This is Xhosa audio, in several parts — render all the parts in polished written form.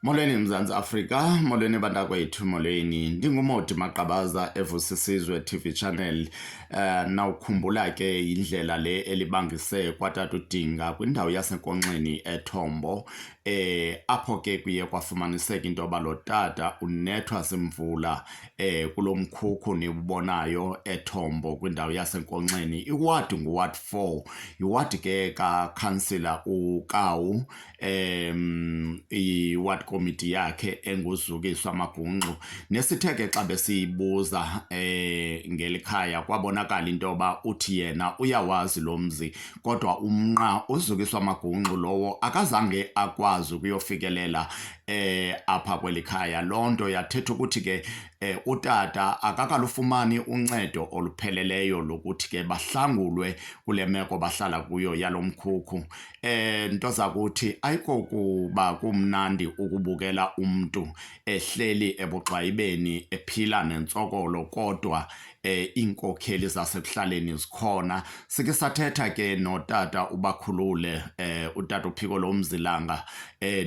Molweni Mzantsi Afrika, molweni bantakwethu, molweni. Ndingumodi Maqabaza eVusisizwe TV channel. Nawukhumbula ke indlela le elibangise kwaTata uDinga kwindawo yaseNkonkxeni eThombo. Apho ke kuye kwafumaniseka into yoba lo tata unethwa zimvula kulo mkhukhu niwubonayo eThombo kwindawo yaseNkonkxeni. Iwadi nguWard 4, iwadi ke kaKhansila uKawu, iward committee yakhe enguzukiswa Magungxu. Nesithe ke xa besiyibuza ngeli khaya kwabonakala into yoba uthi yena uyawazi lo mzi, kodwa umnqa uzukiswa Magungxu lowo akazange akwazi ukuyofikelela apha kweli khaya. Loo nto yathetha ukuthi ke utata akakalufumani uncedo olupheleleyo lokuthi ke bahlangulwe kule meko bahlala kuyo yalo mkhukhu. Nto zakuthi ayikokuba kumnandi ukubukela umntu ehleli ebuxwayibeni ephila nentsokolo, kodwa iinkokheli zasekuhlaleni zikhona. Sike sathetha ke notata ubakhulule, utata uPhiko Lomzilanga,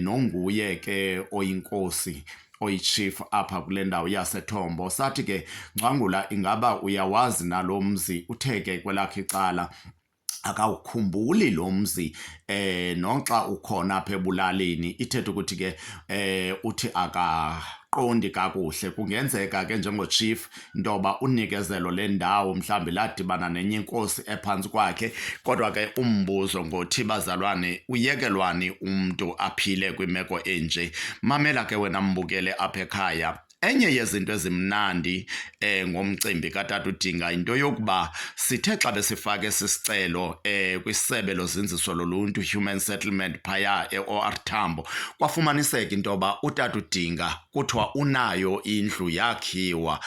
nonguye ke oyinkosi oyi-chief apha kule ndawo yaseThombo. Sathi ke, Ngcwangula, ingaba uyawazi nalo mzi? Uthe ke kwelakhe icala akawukhumbuli lo mzi, noxa ukhona apha ebulalini. Ithetha ukuthi ke uthi akaqondi kakuhle. Kungenzeka ke njengochief intoba unikezelo lendawo mhlawumbi ladibana nenye inkosi ephantsi kwakhe, kodwa ke umbuzo ngothi, bazalwane, uyekelwani umntu aphile kwimeko enje? Mamela ke wena mbukele apha ekhaya. Enye yezinto ezimnandi ngomcimbi kaTata uDinga into yokuba sithe xa besifake sisicelo kwisebe lozinziso loluntu, Human Settlement, phaya eOR Tambo, kwafumaniseka into yoba uTata uDinga kuthiwa unayo indlu yakhiwa.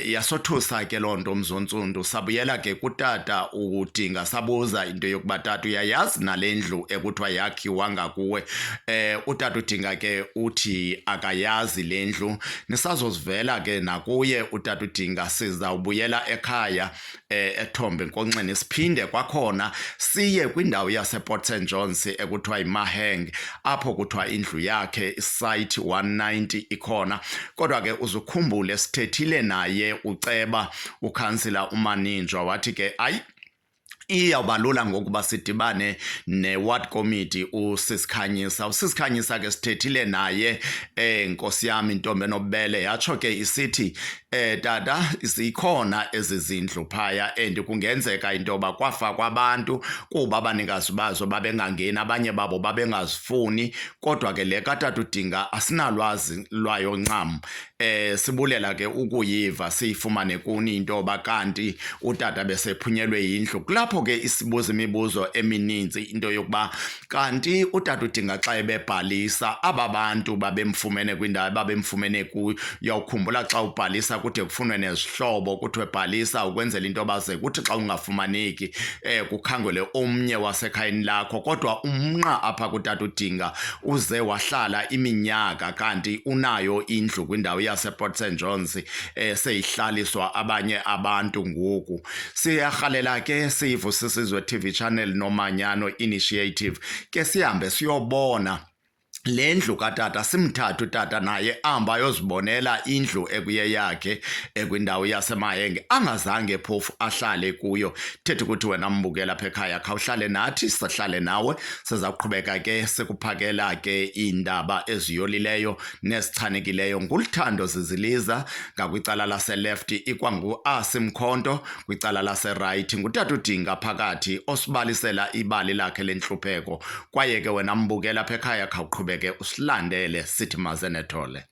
Yasothusa ke loo nto mzontsundu. Sabuyela ke kutata uDinga sabuza into yokuba, tata, uyayazi nale ndlu ekuthiwa yakhiwa ngakuwe? Utata uDinga ke uthi akayazi le ndlu. Nisazozivela ke nakuye utata uDinga, sizawubuyela ekhaya eThombo eNkonkxeni, siphinde kwakhona siye kwindawo yasePort St Johns ekuthiwa yiMaheng, apho kuthiwa indlu yakhe isite 190 ikhona. Kodwa ke uzukhumbule sithethile naye uceba ukhansila uManinjwa, wathi ke ayi, iyawuba lula ngokuba sidibane ne-ward committee uSisikhanyisa. USisikhanyisa ke sithethile naye, nkosi yam intombi enobubele, yatsho ke isithi, tata, zikhona ezi zindlu phaya and kungenzeka into yoba kwafakwa abantu kuba abanikazi bazo babengangeni, abanye babo babengazifuni, kodwa ke le kaTata uDinga asinalwazi lwayo ncam. Sibulela ke ukuyiva siyifumane kuni into yoba kanti utata besephunyelwe yindlu. Kulapho ke isibuza imibuzo emininzi into yokuba kanti utata uDinga xa ebebhalisa aba bantu babemfumene kwindawo babemfumene kuyo, uyawukhumbula xa ubhalisa kude kufunwe nezihlobo, kuthiwe bhalisa ukwenzela into yoba ze kuthi xa ungafumaneki kukhangelwe omnye wasekhayeni lakho. Kodwa umnqa apha kutata uDinga uze wahlala iminyaka kanti unayo indlu kwindawo yasePort St Johns, seyihlaliswa abanye abantu ngoku. Siyarhalela ke siyiVusisizwe TV channel Nomanyano Initiative ke sihambe siyobona le ndlu katata, simthathe utata naye amba ayozibonela indlu ekuyeyakhe ekwindawo yaseMahenge, angazange phofu ahlale kuyo. Thetha ukuthi wena mbukela apha ekhaya, khawuhlale nathi, sihlale nawe. Sizawuqhubeka ke sikuphakela ke iindaba eziyolileyo nezichanekileyo. NguLuthando Ziziliza ngakwicala laseleft, ikwangu-Asi Mkhonto kwicala laseright, ngutata uDinga phakathi osibalisela ibali lakhe lentlupheko. Kwaye ke wena mbukela apha ekhaya, khawuqhubeka ke usilandele, sithi maze nethole.